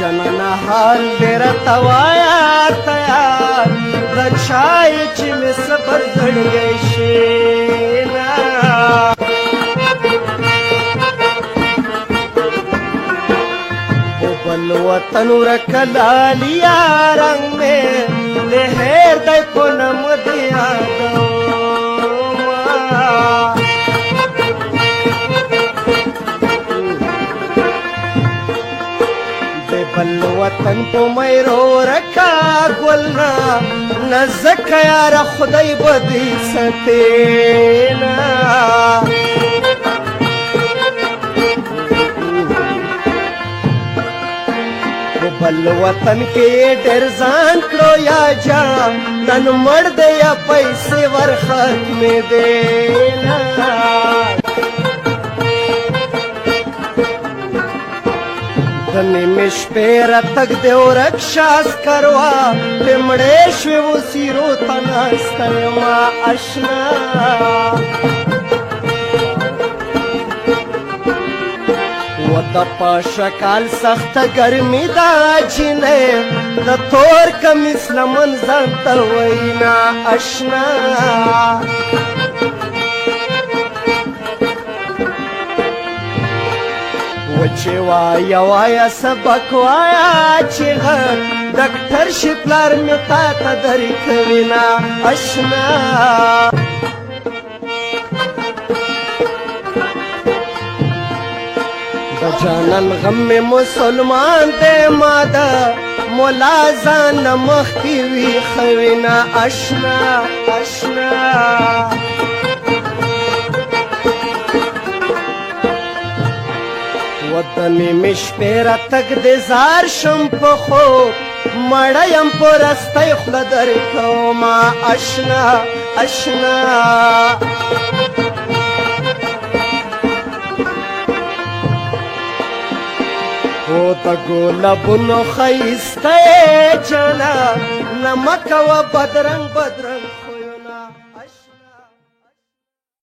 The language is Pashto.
جنانا حال دې راته وایه تیار د چای چې مې صبر زړګی شي نه بل وطن ورکلالیا رنگ میں لہر دے پونم دیا دے بل وطن پو میرو رکا گولنا نزک یار خدای بدی ستینا بل وطن کې ډېر ځان کړو یا جان تن مړ دی یا پیسې ورخت مې دی د نیمې شپې راتګ دی ورک شاس کروا پې مړې شوې وسیرو ته ناسته یمه اشنا و د پاشکال سخت ګرمي دا جنې د تور کمیس لمن ځان ته وینا اشنا و چې وایه وایه سبق وایه چې غږ ډاکټر شي پلار مې تا ته درکوي نه اشنا جانان غم میں مسلمان دے مادا مولا زان مخ کی وی خوینا اشنا اشنا وطنی مش پیرا تک دے زار شم پخو مڑیم پر استی خلدر کوما اشنا اشنا او د ګلابونو ښایسته جانا نمک و بدرنګ بدرنګ